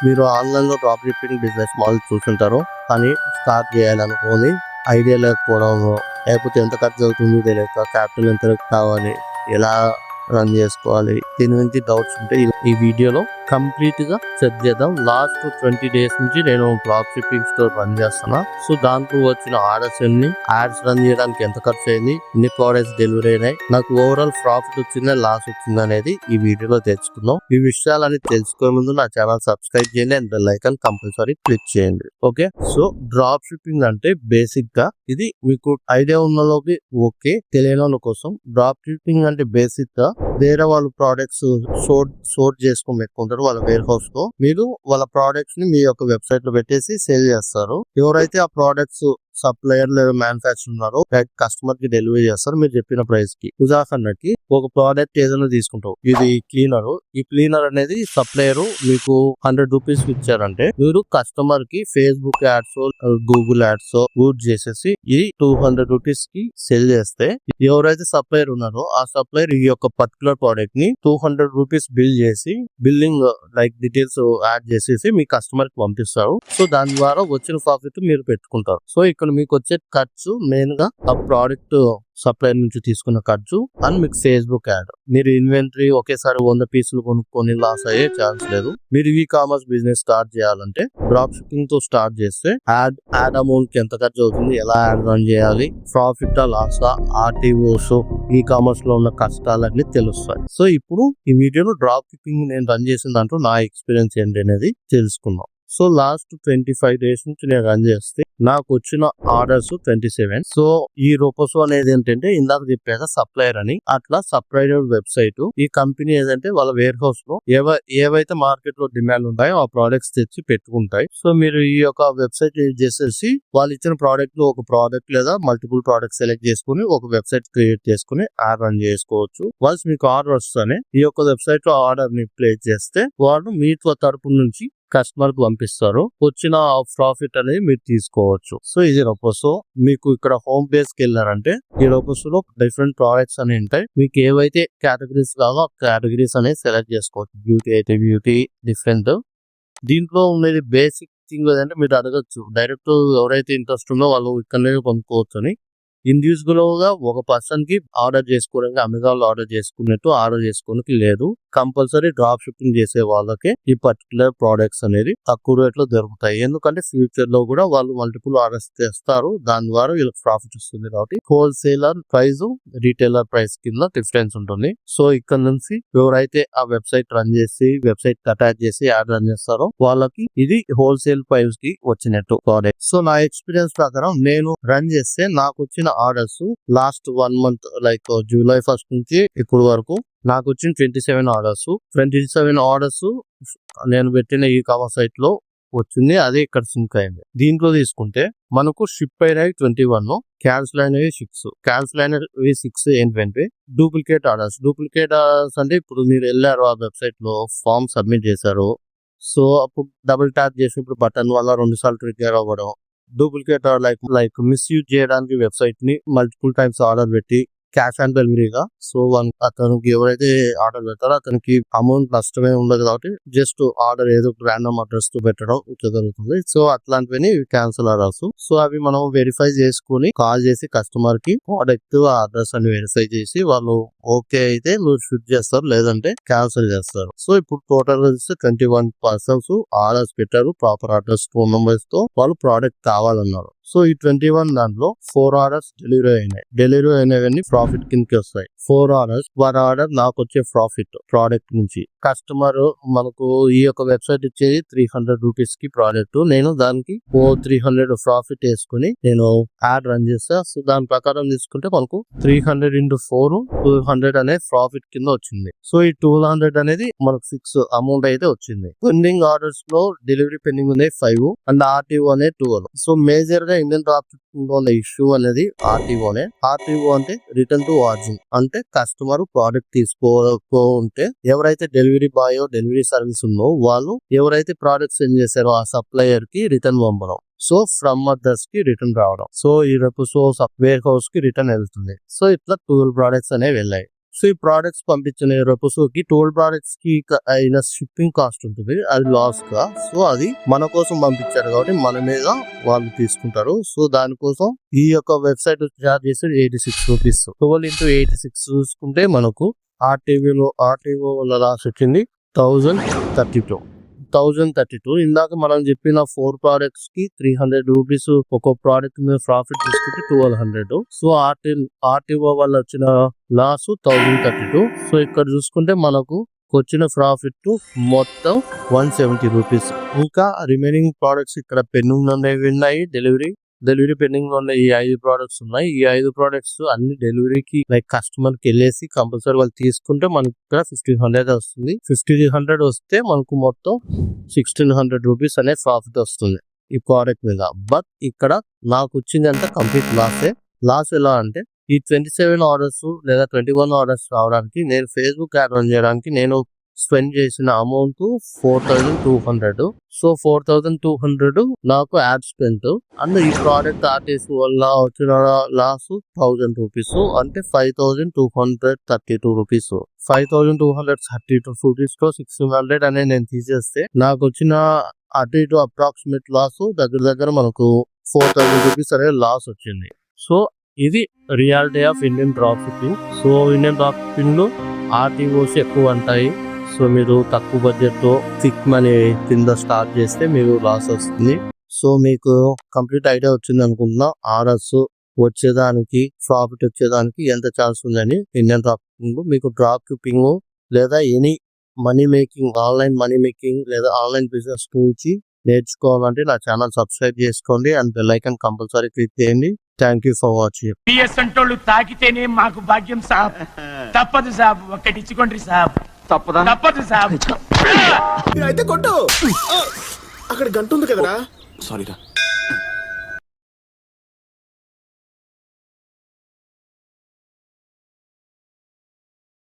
మీరు ఆన్లైన్లో drop shipping business model చూస్తుంటారు, కానీ స్టార్ట్ చేయాలనుకోని ఐడియా లేకపోవడం, లేకపోతే ఎంత ఖర్చు అవుతుంది తెలియక, క్యాపిటల్ ఎంత కావాలి, ఎలా రన్ చేసుకోవాలి, దీని గురించి డౌట్స్ ఉంటే ఈ వీడియోలో కంప్లీట్ గా చెక్ చేద్దాం. లాస్ట్ 20 days నుంచి నేను డ్రాప్ షిప్పింగ్ స్టోర్ రన్ చేస్తున్నా. సో దాంట్లో వచ్చిన ఆర్డర్స్ ఎన్ని, యాడ్స్ రన్ చేయడానికి ఎంత ఖర్చు అయింది, ఎన్ని ప్రోడక్ట్స్ డెలివరీ అయినాయి, నాకు ఓవరాల్ ప్రాఫిట్ వచ్చిందా లాస్ వచ్చిందా అనేది ఈ వీడియోలో తెలుసుకుందాం. ఈ విషయాలని తెలుసుకునే ముందు నా ఛానల్ సబ్స్క్రైబ్ చేయండి and bell icon compulsory click చేయండి. ఓకే, సో డ్రాప్ షిప్పింగ్ అంటే బేసిక్ గా ఇది మీకు ఐడియా ఉన్నలోకి ఓకే, తెలియని వాళ్ళ కోసం డ్రాప్ షిప్పింగ్ అంటే బేసిక్ గా వేరే వాళ్ళ ప్రోడక్ట్స్ సోర్ట్ చేసుకుని పెట్టుకుంటారు. వాళ్ళ వేర్ హౌస్ లో మీరు వాళ్ళ ప్రోడక్ట్స్ ని మీ యొక్క వెబ్సైట్ లో పెట్టేసి సేల్ చేస్తారు. ఎవరైతే ఆ ప్రోడక్ట్స్ సప్లయర్ లేదా మ్యానుఫ్యాక్చర్ ఉన్నారో కస్టమర్ కి డెలివరీ చేస్తారు మీరు చెప్పిన ప్రైస్ కి. ఉదాహరణకి ఒక ప్రోడక్ట్ ఏదైనా తీసుకుంటావు, ఇది క్లీనర్. ఈ క్లీనర్ అనేది సప్లయర్ మీకు 100 రూపీస్ ఇచ్చారంటే మీరు కస్టమర్ కి Facebook ads, Google ads use చేసేసి ఈ 200 రూపీస్ కి సెల్ చేస్తే, ఎవరైతే సప్లయర్ ఉన్నారో ఆ సప్లయర్ ఈ యొక్క పర్టికులర్ ప్రోడక్ట్ ని 200 రూపీస్ బిల్ చేసి బిల్లింగ్ డీటెయిల్స్ యాడ్ చేసేసి మీ కస్టమర్ కి పంపిస్తారు. సో దాని ద్వారా వచ్చిన ప్రాఫిట్ మీరు పెట్టుకుంటారు. సో ఇక్కడ మీకు వచ్చే ఖర్చు మెయిన్ గా ఆ ప్రోడక్ట్ సప్లయర్ నుంచి తీసుకున్న ఖర్చు అండ్ మీకు ఫేస్బుక్ యాడ్. మీరు ఇన్వెంటరీ ఒకేసారి 100 పీసులు కొనుక్కొని లాస్ అయ్యే ఛాన్స్ లేదు. మీరు ఈ కామర్స్ బిజినెస్ స్టార్ట్ చేయాలంటే డ్రాప్ షిప్పింగ్ తో స్టార్ట్ చేస్తే యాడ్ అమౌంట్ కి ఎంత ఖర్చు అవుతుంది, ఎలా యాడ్ రన్ చేయాలి, profit loss, RTOs, e commerce లో ఉన్న కష్టాలన్నీ తెలుస్తాయి. సో ఇప్పుడు ఈ వీడియోలో డ్రాప్ షిప్పింగ్ నేను రన్ చేసిన దాంట్లో నా ఎక్స్పీరియన్స్ ఏంటి అనేది తెలుసుకుందాం. సో లాస్ట్ 25 days నుంచి నేను రన్ చేస్తే నాకు వచ్చిన ఆర్డర్స్ 27. సో ఈ రోపోసో అనేది ఏంటంటే ఇందాక చెప్పాక సప్లయర్ అని, అట్లా సప్లయర్ వెబ్సైట్. ఈ కంపెనీ ఏదంటే వాళ్ళ వేర్ హౌస్ లో ఏవైతే మార్కెట్ లో డిమాండ్ ఉంటాయో ఆ ప్రోడక్ట్స్ తెచ్చి పెట్టుకుంటాయి. సో మీరు ఈ యొక్క వెబ్సైట్ యూజ్ చేసేసి వాళ్ళు ఇచ్చిన ప్రోడక్ట్ లో ఒక ప్రోడక్ట్ లేదా మల్టిపుల్ ప్రోడక్ట్ సెలెక్ట్ చేసుకుని ఒక వెబ్సైట్ క్రియేట్ చేసుకుని యాడ్ రన్ చేసుకోవచ్చు. వన్స్ మీకు ఆర్డర్ వస్తేనే ఈ యొక్క వెబ్సైట్ లో ఆర్డర్ ని ప్లేస్ చేస్తే వాళ్ళు మీ తరపు నుంచి కస్టమర్ కు పంపిస్తారు. వచ్చిన ప్రాఫిట్ అనేది మీరు తీసుకోవచ్చు. సో ఇది రోపోసో. మీకు ఇక్కడ హోమ్ పేజ్ కి వెళ్ళారంటే ఈ రోపోసోలో డిఫరెంట్ ప్రోడక్ట్స్ అని ఉంటాయి. మీకు ఏవైతే కేటగిరీస్ కావాలో ఆ కేటగిరీస్ అనేది సెలెక్ట్ చేసుకోవచ్చు. బ్యూటీ అయితే బ్యూటీ డిఫరెంట్. దీంట్లో ఉన్నది బేసిక్ థింగ్ ఏదంటే మీరు అడగచ్చు డైరెక్ట్ ఎవరైతే ఇంట్రెస్ట్ ఉందో వాళ్ళు ఇక్కడనే కొనుక్కోవచ్చు అని. ఇండివిజువల్ గా ఒక పర్సన్ కి ఆర్డర్ చేసుకోవడానికి అమెజాన్ లో ఆర్డర్ చేసుకున్నట్టు ఆర్డర్ చేసుకోవడానికి లేదు. కంపల్సరీ డ్రాప్ షిప్పింగ్ చేసే వాళ్ళకి ఈ పర్టికులర్ ప్రోడక్ట్స్ అనేది తక్కువ రేట్ లో దొరుకుతాయి. ఎందుకంటే ఫ్యూచర్ లో కూడా వాళ్ళు మల్టిపుల్ ఆర్డర్స్ చేస్తారు, దాని ద్వారా వీళ్ళకి ప్రాఫిట్ వస్తుంది. కాబట్టి హోల్సేలర్ ప్రైస్, రీటైలర్ ప్రైస్ కింద డిఫరెన్స్ ఉంటుంది. సో ఇక్కడ నుంచి ఎవరైతే ఆ వెబ్సైట్ రన్ చేసి వెబ్సైట్ అటాచ్ చేసి యాడ్ రన్ చేస్తారో వాళ్ళకి ఇది హోల్సేల్ ప్రైస్ కి వచ్చినట్టు ప్రోడక్ట్. సో నా ఎక్స్పీరియన్స్ ప్రకారం నేను రన్ చేస్తే నాకు వచ్చిన orders last 1 month like July 1st నుంచి ఇప్పుడు వరకు నాకు వచ్చిన 27 ఆర్డర్స్. 27 ఆర్డర్స్ నేను పెట్టిన ఈ కామర్స్ సైట్ లో వచ్చింది. అదే ఇక్కడ సింక్ అయింది. దీంట్లో తీసుకుంటే మనకు షిప్ అయినవి 21, క్యాన్సిల్ అయినవి 6. క్యాన్సిల్ అయినవి 6 ఏంటంటే డూప్లికేట్ ఆర్డర్స్. డూప్లికేట్ ఆర్డర్స్ అంటే ఇప్పుడు మీరు వెళ్ళారు ఆ వెబ్సైట్ లో ఫామ్ సబ్మిట్ చేశారు. సో అప్పుడు డబుల్ ట్యాప్ చేసినప్పుడు బటన్ వల్ల 2 సార్లు ట్రిగ్గర్ అవ్వడం, డూప్లికేట్ లైక్ మిస్యూజ్ చేయడానికి వెబ్సైట్ ని మల్టిపుల్ టైమ్స్ ఆర్డర్ పెట్టి క్యాష్ ఆన్ డెలివరీగా. సో అతనికి ఎవరైతే ఆర్డర్ పెడతారో అతనికి అమౌంట్ నష్టమే ఉండదు. కాబట్టి జస్ట్ ఆర్డర్ ఏదో ర్యాండమ్ అడ్రస్ తో పెట్టడం ఇట్లా జరుగుతుంది. సో అట్లాంటివన్నీ క్యాన్సిల్ ఆర్డర్స్. సో అవి మనం వెరిఫై చేసుకుని కాల్ చేసి కస్టమర్ కి ప్రోడక్ట్ అడ్రస్ అని వెరిఫై చేసి వాళ్ళు ఓకే అయితే మీరు షిప్ చేస్తారు, లేదంటే క్యాన్సిల్ చేస్తారు. సో ఇప్పుడు టోటల్ గా 21 పర్సన్స్ ఆర్డర్స్ పెట్టారు, ప్రాపర్ అడ్రస్, ఫోన్ నెంబర్స్ తో వాళ్ళు ప్రోడక్ట్ కావాలన్నారు. సో ఈ 21 దాంట్లో 4 ఆర్డర్స్ డెలివరీ అయినాయి. డెలివరీ అయినవన్నీ ప్రాఫిట్ కిందకి వస్తాయి. 4 ఆర్డర్స్ 1 ఆర్డర్ నాకు వచ్చే ప్రాఫిట్ ప్రోడక్ట్ నుంచి. కస్టమర్ మనకు ఈ యొక్క వెబ్సైట్ ఇచ్చేది 300 రూపీస్ కి ప్రోడక్ట్. నేను దానికి 300 ప్రాఫిట్ వేసుకుని నేను యాడ్ రన్ చేస్తా. సో దాని ప్రకారం తీసుకుంటే మనకు 300 into 4 200 అనే ప్రాఫిట్ కింద వచ్చింది. సో ఈ 200 అనేది మనకు ఫిక్స్ అమౌంట్ అయితే వచ్చింది. పెండింగ్ ఆర్డర్స్ లో డెలివరీ పెండింగ్ ఉన్నాయి 5 అండ్ ఆర్టీఓ అనేది 12. సో మేజర్ గా ఇండియన్ డ్రాప్ షిప్పింగ్ లో ఉన్న ఇష్యూ అనేది ఆర్టీఓనే. ఆర్టీఓ అంటే రిటర్న్ టు ఆర్జిన్. అంటే కస్టమర్ ప్రోడక్ట్ తీసుకోకుంటే ఎవరైతే డెలివరీ బాయ్ డెలివరీ సర్వీస్ ఉందో వాళ్ళు ఎవరైతే ప్రోడక్ట్ సెండ్ చేశారో ఆ సప్లయర్ కి రిటర్న్ పంపడం. సో ఫ్రమ్ అదర్స్ కి రిటర్న్ రావడం. సో ఈ రేపు వేర్ హౌస్ కి రిటర్న్ వెళ్తుంది. సో ఇట్లా 12 ప్రోడక్ట్స్ అనేవి వెళ్ళాయి. సో ఈ ప్రోడక్ట్స్ పంపించిన కి 12 ప్రోడక్ట్స్ కి అయిన షిప్పింగ్ కాస్ట్ ఉంటుంది, అది లాస్ గా. సో అది మన కోసం పంపించారు కాబట్టి మన మీద వాళ్ళు తీసుకుంటారు. సో దానికోసం ఈ యొక్క వెబ్సైట్ చార్జ్ చేసేది 86 రూపీస్. 12 into 86 చూసుకుంటే మనకు ఆర్టీఓ వల్ల లాస్ వచ్చింది 1032. ఇందాక మనం చెప్పిన 4 ప్రోడక్ట్స్ కి 300 రూపీస్ ఒక ప్రోడక్ట్ మీద ప్రాఫిట్ తీసుకుంటే 1200. సో ఆర్టీఓ వల్ల వచ్చిన లాస్ 1032. సో ఇక్కడ చూసుకుంటే మనకు వచ్చిన ప్రాఫిట్ మొత్తం 170 రూపీస్. ఇంకా రిమైనింగ్ ప్రోడక్ట్స్ ఇక్కడ పెండింగ్ ఉన్నాయి, డెలివరీ పెండింగ్ లో ఉన్న ఈ 5 ప్రోడక్ట్స్ ఉన్నాయి. ఈ 5 ప్రోడక్ట్స్ అన్ని డెలివరీకి లైక్ కస్టమర్ కి వెళ్ళేసి కంపల్సరీ వాళ్ళు తీసుకుంటే మనకి ఇక్కడ 1500 వస్తుంది. 1500 వస్తే మనకు మొత్తం 1600 రూపీస్ అనే ప్రాఫిట్ వస్తుంది ఈ ప్రోడక్ట్ మీద. బట్ ఇక్కడ నాకు వచ్చింది అంతా కంప్లీట్ లాస్ ఎలా అంటే ఈ 27 ఆర్డర్స్ లేదా 21 ఆర్డర్స్ రావడానికి నేను ఫేస్బుక్ యాడ్ రన్ చేయడానికి నేను స్పెండ్ చేసిన అమౌంట్ 4200. సో 4200 నాకు యాడ్ స్పెండ్ అండ్ ఈ ప్రోడక్ట్ ఆర్టీసీ వల్ల వచ్చిన లాస్ 1000 రూపీస్, అంటే 5232 రూపీస్. 5232 రూపీస్ లో 1600 అనే నేను తీసేస్తే నాకు వచ్చిన అటు ఇటు అప్రాక్సిమేట్ లాస్ దగ్గర మనకు 4000 రూపీస్ అనే లాస్ వచ్చింది. సో ఇది reality of Indian drop shipping. So Indian drop shipping లో ఆర్టీఓస్ ఎక్కువ ఉంటాయి. సో మీరు తక్కువ బడ్జెట్ తో థిక్ మనీ కింద స్టార్ట్ చేస్తే మీరు లాస్ వస్తుంది. సో మీకు కంప్లీట్ ఐడియా వచ్చింది అనుకుంటున్నా ఆర్డర్స్ వచ్చేదానికి ప్రాఫిట్ వచ్చేదానికి ఎంత ఛాన్స్ ఉందని. ఇండియన్ డ్రాప్ షిప్పింగ్ మీకు డ్రాప్ షిప్పింగ్ లేదా any money making, online money making లేదా ఆన్లైన్ బిజినెస్ గురించి నేర్చుకోవాలంటే నా ఛానల్ సబ్స్క్రైబ్ చేసుకోండి and bell icon compulsory click చేయండి. Thank you for watching. పిఎస్ంటోళ్ళు తాకితేనే మాకు భాగ్యం సాబ్. తప్పదు సాబ్, ఒక్కటి ఇచ్చుకోండి సాబ్. తప్పదు సాబ్. అయితే కొట్టు. అక్కడ గంట ఉంది కదరా. సారీరా.